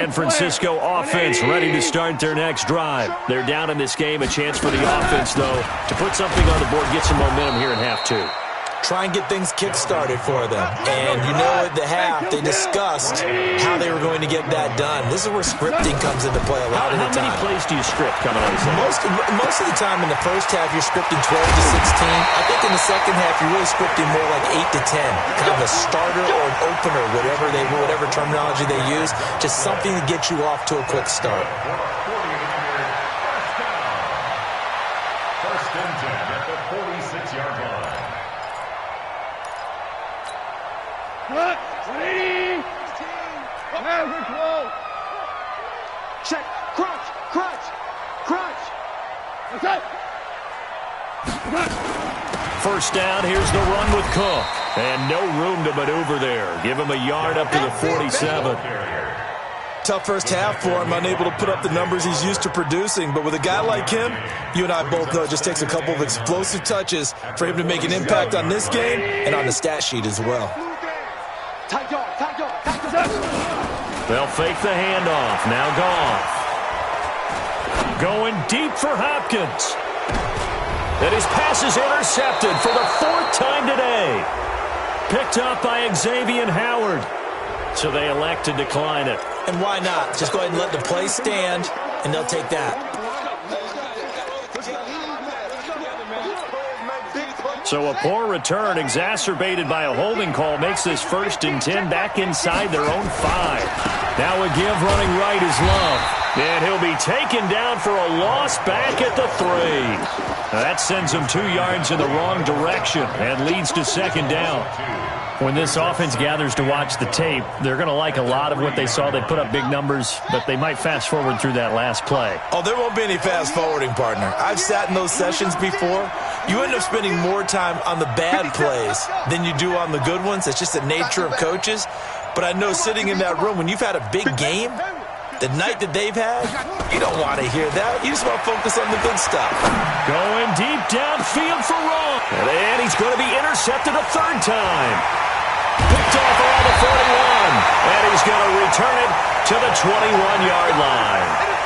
San Francisco offense ready to start their next drive. They're down in this game. A chance for the offense, though, to put something on the board, get some momentum here in half two. Try and get things kick-started for them. And you know at the half, they discussed how they were going to get that done. This is where scripting comes into play a lot of the time. How many plays do you script coming out of the Most of the time in the first half, you're scripting 12 to 16. I think in the second half, you're really scripting more like 8 to 10. Kind of a starter or an opener, whatever terminology they use. Just something to get you off to a quick start. First and 10 at the 46-yard line. Check, crunch. Okay. First down, here's the run with Cook. And no room to maneuver there. Give him a yard up to the 47. Tough first half for him, unable to put up the numbers he's used to producing. But with a guy like him, you and I both know it just takes a couple of explosive touches for him to make an impact on this game and on the stat sheet as well. They'll fake the handoff. Now Goff. Going deep for Hopkins. And his pass is intercepted for the 4th time today. Picked up by Xavier Howard. So they elect to decline it. And why not? Just go ahead and let the play stand, and they'll take that. So a poor return exacerbated by a holding call makes this 1st and 10 back inside their own 5. Now a give running right is Love. And he'll be taken down for a loss back at the 3. Now that sends him 2 yards in the wrong direction and leads to 2nd down. When this offense gathers to watch the tape, they're going to like a lot of what they saw. They put up big numbers, but they might fast forward through that last play. Oh, there won't be any fast forwarding, partner. I've sat in those sessions before. You end up spending more time on the bad plays than you do on the good ones. It's just the nature of coaches. But I know sitting in that room, when you've had a big game, the night that they've had, you don't want to hear that. You just want to focus on the good stuff. Going deep downfield for Ross. And he's going to be intercepted a 3rd time. Picked off around the 41. And he's going to return it to the 21-yard line.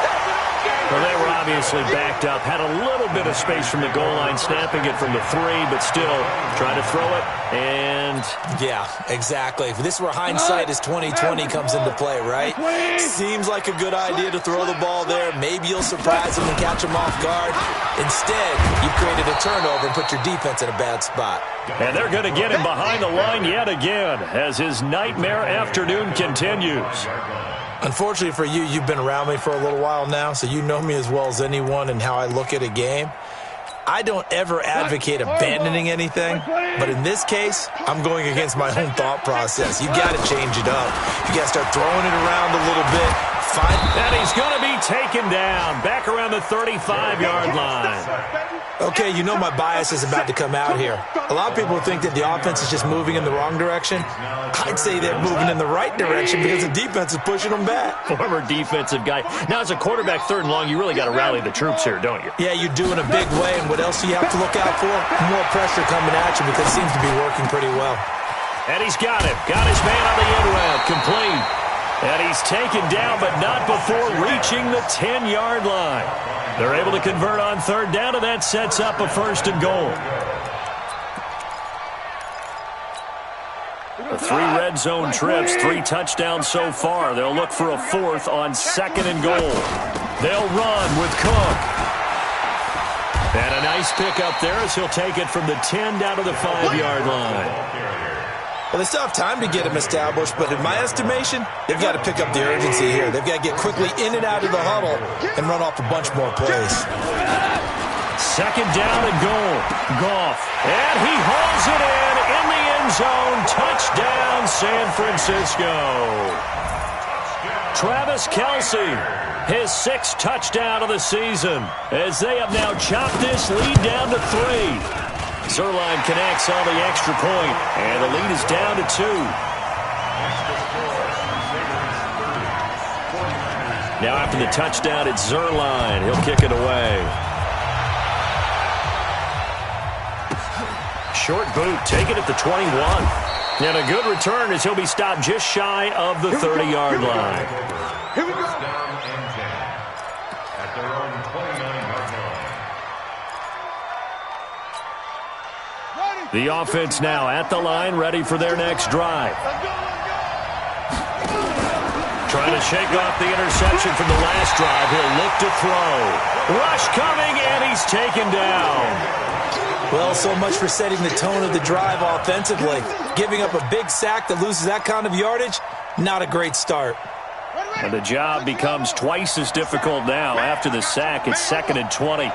Well, they were obviously backed up. Had a little bit of space from the goal line, snapping it from the 3, but still trying to throw it. And yeah, exactly. This is where hindsight is 20/20 comes into play, right? Seems like a good idea to throw the ball there. Maybe you'll surprise them and catch them off guard. Instead, you've created a turnover and put your defense in a bad spot. And they're going to get him behind the line yet again as his nightmare afternoon continues. Unfortunately for you, you've been around me for a little while now, so you know me as well as anyone and how I look at a game. I don't ever advocate abandoning anything, but in this case, I'm going against my own thought process. You got to change it up. You got to start throwing it around a little bit. And he's going to be taken down back around the 35-yard line. Okay, you know my bias is about to come out here. A lot of people think that the offense is just moving in the wrong direction. I'd say they're moving in the right direction because the defense is pushing them back. Former defensive guy. Now, as a quarterback, 3rd and long, you really got to rally the troops here, don't you? Yeah, you do in a big way, and what else do you have to look out for? More pressure coming at you because it seems to be working pretty well. And he's got him. Got his man on the end route. Complete. And he's taken down, but not before reaching the 10-yard line. They're able to convert on 3rd down, and that sets up a 1st and goal. The 3 red zone trips, 3 touchdowns so far. They'll look for a 4th on 2nd and goal. They'll run with Cook. And a nice pick up there as he'll take it from the 10 down to the 5-yard line. Well, they still have time to get him established, but in my estimation, they've got to pick up the urgency here. They've got to get quickly in and out of the huddle and run off a bunch more plays. 2nd down and goal. Goff. And he hauls it in the end zone. Touchdown, San Francisco. Travis Kelce, his 6th touchdown of the season, as they have now chopped this lead down to 3. Zerline connects on the extra point, and the lead is down to 2. Now after the touchdown, it's Zerline. He'll kick it away. Short boot, taken at the 21. And a good return as he'll be stopped just shy of the 30-yard line. Here we go. First down and 10 at their own 29-yard line. The offense now at the line, ready for their next drive. Trying to shake off the interception from the last drive. He'll look to throw. Rush coming, and he's taken down. Well, so much for setting the tone of the drive offensively. Giving up a big sack that loses that kind of yardage, not a great start. And the job becomes twice as difficult now. After the sack, it's 2nd and 20. And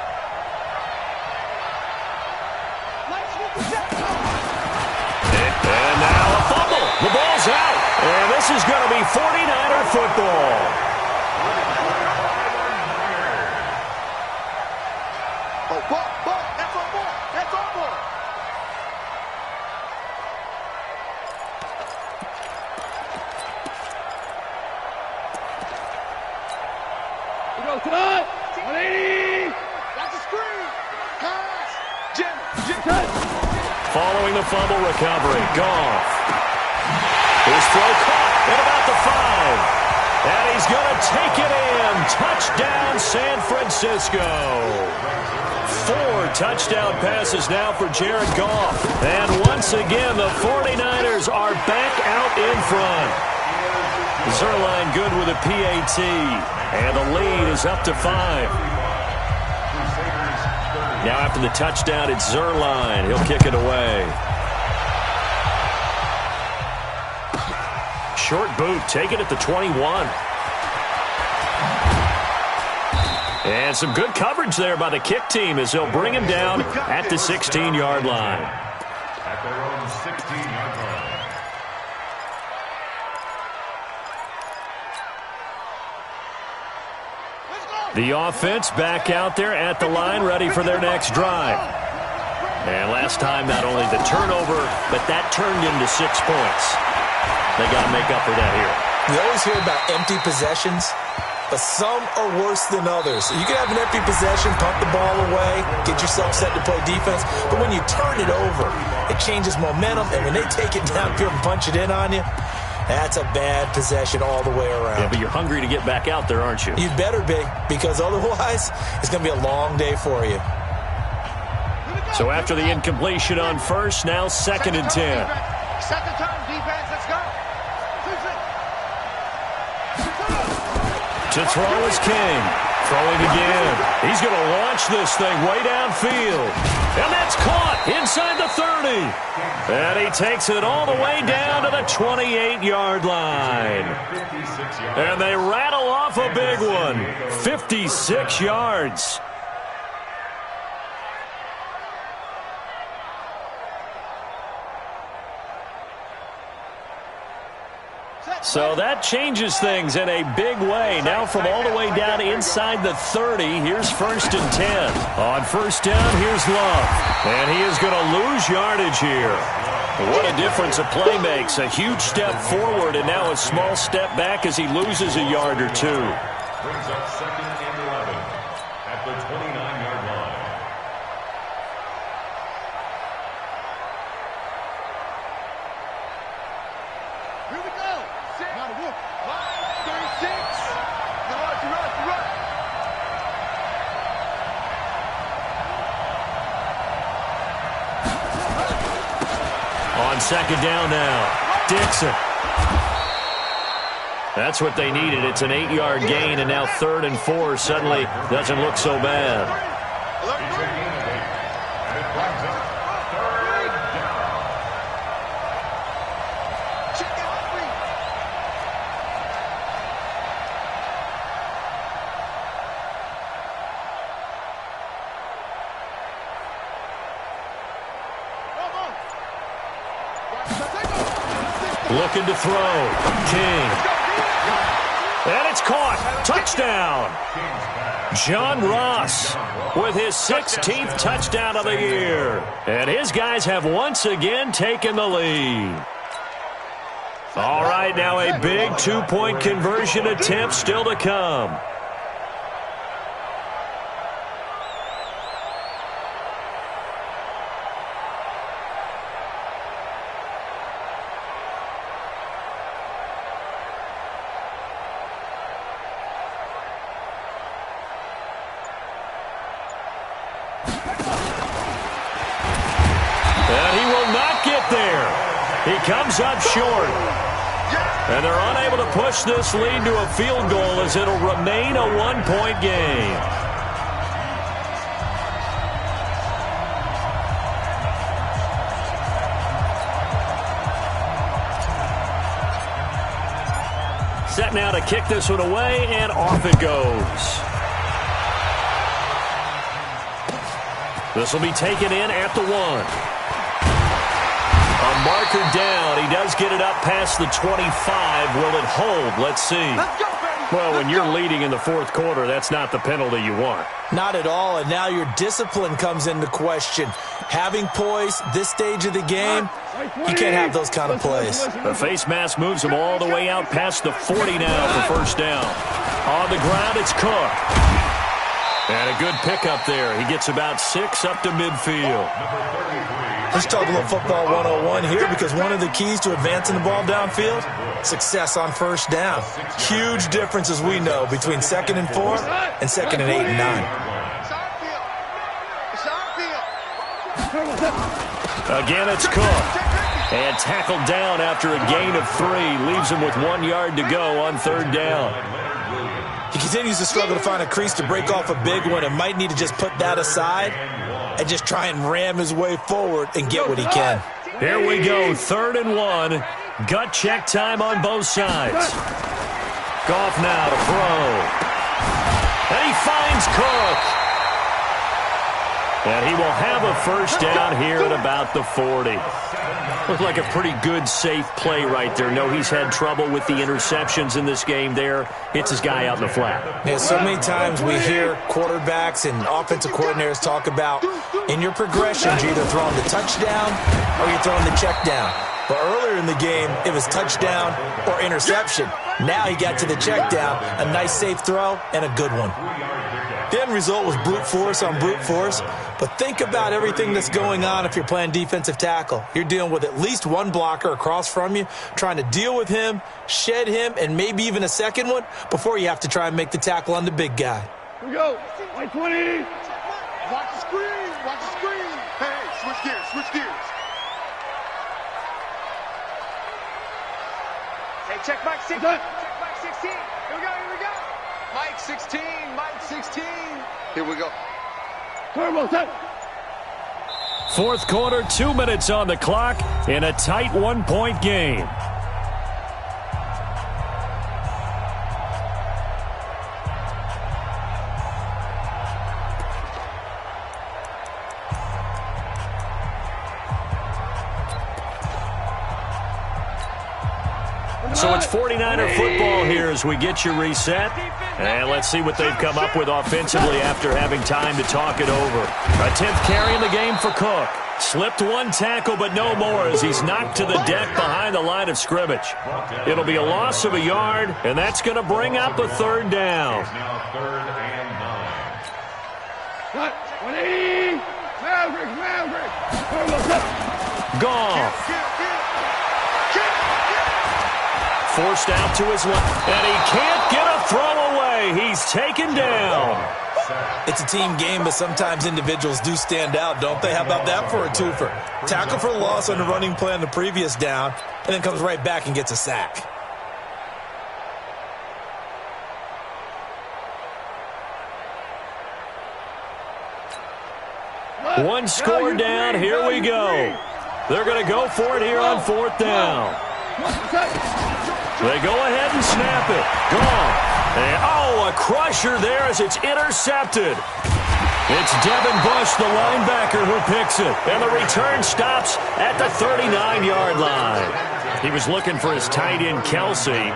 now a fumble. The ball's out. And this is going to be 49er football. Tonight, 180. That's a screen. Pass. Jim. Following the fumble recovery, Goff. His throw caught at about the 5. And he's going to take it in. Touchdown, San Francisco. 4 touchdown passes now for Jared Goff. And once again, the 49ers are back out in front. Zerline good with a PAT. And the lead is up to 5. Now after the touchdown, it's Zerline. He'll kick it away. Short boot, take it at the 21. And some good coverage there by the kick team as they'll bring him down at the 16-yard line. At their own 16-yard line. The offense back out there at the line, ready for their next drive. And last time, not only the turnover, but that turned into 6 points. They got to make up for that here. You always hear about empty possessions, but some are worse than others. You can have an empty possession, pump the ball away, get yourself set to play defense, but when you turn it over, it changes momentum, and when they take it downfield and punch it in on you, that's a bad possession all the way around. Yeah, but you're hungry to get back out there, aren't you? You'd better be, because otherwise it's going to be a long day for you. So after the incompletion on first, now 2nd and 10. Second time, defense, let's go. To throw is King. Throwing again. He's going to launch this thing way downfield. And that's caught inside the 30. And he takes it all the way down to the 28-yard line. And they rattle off a big one. 56 yards. So that changes things in a big way. Now from all the way down inside the 30, here's 1st and 10. On first down, here's Love. And he is going to lose yardage here. What a difference a play makes. A huge step forward and now a small step back as he loses a yard or 2. Brings up 2nd and 11 at the 29-yard line. Here we go. Not a whoop. 36. Run. On 2nd down now, Dixon. That's what they needed. It's an 8-yard gain, and now 3rd and 4 suddenly doesn't look so bad. Looking to throw. King. And it's caught. Touchdown. John Ross with his 16th touchdown of the year. And his guys have once again taken the lead. All right, now a big 2-point conversion attempt still to come. comes up short. And they're unable to push this lead to a field goal as it'll remain a one-point game. Set now to kick this one away, and off it goes. This will be taken in at the 1. A marker down. He does get it up past the 25. Will it hold? Let's see. Well, when you're leading in the fourth quarter, that's not the penalty you want. Not at all, and now your discipline comes into question. Having poise this stage of the game, you can't have those kind of plays. The face mask moves him all the way out past the 40 now for first down. On the ground, it's Cook. And a good pickup there. He gets about 6 up to midfield. Let's talk a little football 101 here, because one of the keys to advancing the ball downfield, success on first down. Huge difference, as we know, between 2nd and 4 and 2nd and 8 and 9. Again, it's Cook. And tackled down after a gain of 3. Leaves him with 1 yard to go on 3rd down. He continues to struggle to find a crease to break off a big one and might need to just put that aside and just try and ram his way forward and get what he can. Here we go, 3rd and 1. Gut check time on both sides. Goff now to throw. And he finds Cook. And he will have a first down here at about the 40. Looked like a pretty good, safe play right there. No, he's had trouble with the interceptions in this game there. Hits his guy out in the flat. Yeah, so many times we hear quarterbacks and offensive coordinators talk about in your progressions, you're either throwing the touchdown or you're throwing the check down. But earlier in the game, it was touchdown or interception. Now he got to the check down, a nice safe throw, and a good one. The end result was brute force on brute force, but think about everything that's going on if you're playing defensive tackle. You're dealing with at least one blocker across from you, trying to deal with him, shed him, and maybe even a second one before you have to try and make the tackle on the big guy. Here we go. White 20. Watch the screen. Watch the screen. Hey, switch gears. Switch gears. Hey, check Mike 16. Check Mike 16. Here we go. Here we go. Mike 16. Mike 16. Here we go. Turbo set. Fourth quarter, 2 minutes on the clock in a tight 1-point game. So it's 49er football here as we get you reset. And let's see what they've come up with offensively after having time to talk it over. A 10th carry in the game for Cook. Slipped one tackle, but no more as he's knocked to the deck behind the line of scrimmage. It'll be a loss of a yard, and that's going to bring up a 3rd down. Now 3rd and 9. 180. Maverick. Gone. Forced out to his left, and he can't get a throw away. He's taken down. It's a team game, but sometimes individuals do stand out, don't they? How about that for a twofer? Tackle for loss on the running play on the previous down, and then comes right back and gets a sack. One score down. Here we go. They're going to go for it here on 4th down. They go ahead and snap it. Gone. And, a crusher there as it's intercepted. It's Devin Bush, the linebacker, who picks it. And the return stops at the 39-yard line. He was looking for his tight end, Kelsey.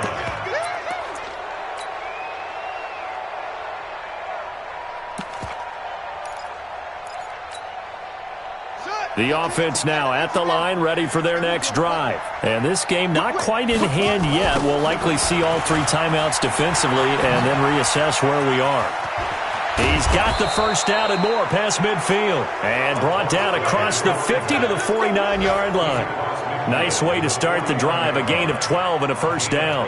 The offense now at the line, ready for their next drive. And this game not quite in hand yet. We'll likely see all 3 timeouts defensively and then reassess where we are. He's got the first down and more past midfield. And brought down across the 50 to the 49-yard line. Nice way to start the drive, a gain of 12 and a first down.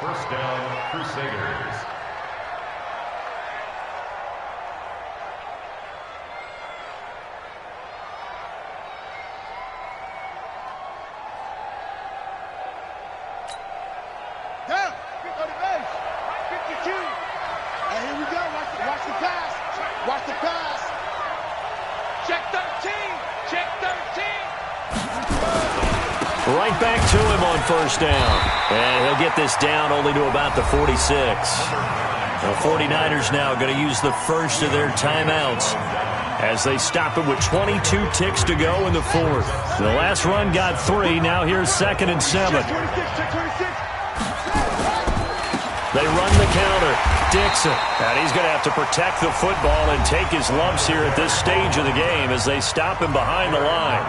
First down, Crusaders. Right back to him on first down. And he'll get this down only to about the 46. The 49ers now going to use the first of their timeouts as they stop it with 22 ticks to go in the fourth. The last run got 3. Now here's 2nd and 7. They run the counter. Dixon. And he's going to have to protect the football and take his lumps here at this stage of the game as they stop him behind the line.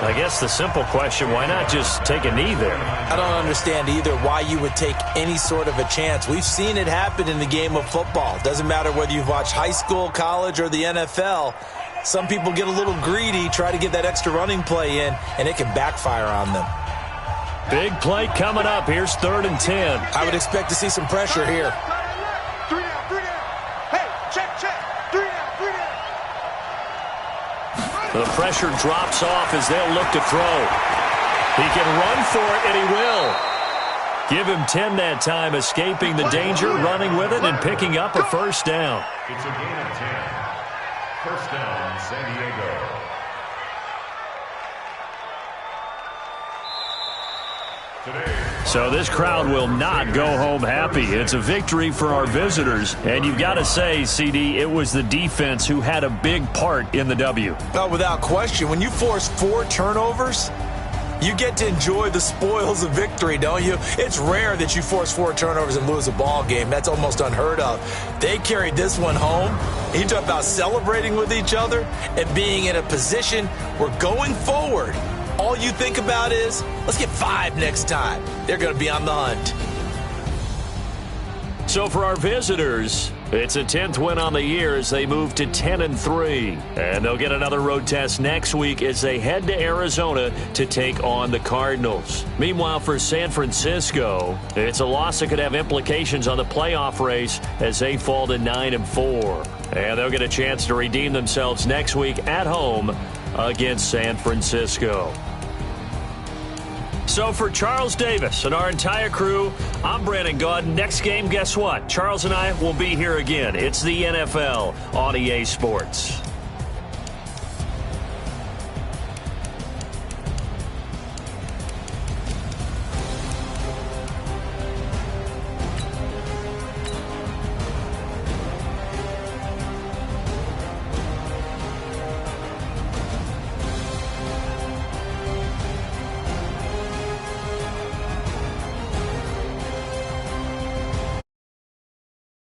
I guess the simple question, why not just take a knee there? I don't understand either why you would take any sort of a chance. We've seen it happen in the game of football. Doesn't matter whether you've watched high school, college, or the NFL. Some people get a little greedy, try to get that extra running play in, and it can backfire on them. Big play coming up. Here's 3rd and 10. I would expect to see some pressure here. 3 down, 3 down. Hey, check. 3 down, 3 down. The pressure drops off as they'll look to throw. He can run for it, and he will. Give him 10 that time, escaping the danger, running with it, and picking up a first down. It's a gain of 10. First down, San Diego. So this crowd will not go home happy. It's a victory for our visitors. And you've got to say, CD, it was the defense who had a big part in the W. Oh, without question. When you force 4 turnovers, you get to enjoy the spoils of victory, don't you? It's rare that you force 4 turnovers and lose a ball game. That's almost unheard of. They carried this one home. You talk about celebrating with each other and being in a position where going forward, all you think about is, let's get 5 next time. They're going to be on the hunt. So for our visitors, it's a 10th win on the year as they move to 10-3. And they'll get another road test next week as they head to Arizona to take on the Cardinals. Meanwhile, for San Francisco, it's a loss that could have implications on the playoff race as they fall to 9-4. And they'll get a chance to redeem themselves next week at home against San Francisco. So for Charles Davis and our entire crew, I'm Brandon Gaudin. Next game, guess what? Charles and I will be here again. It's the NFL on EA Sports.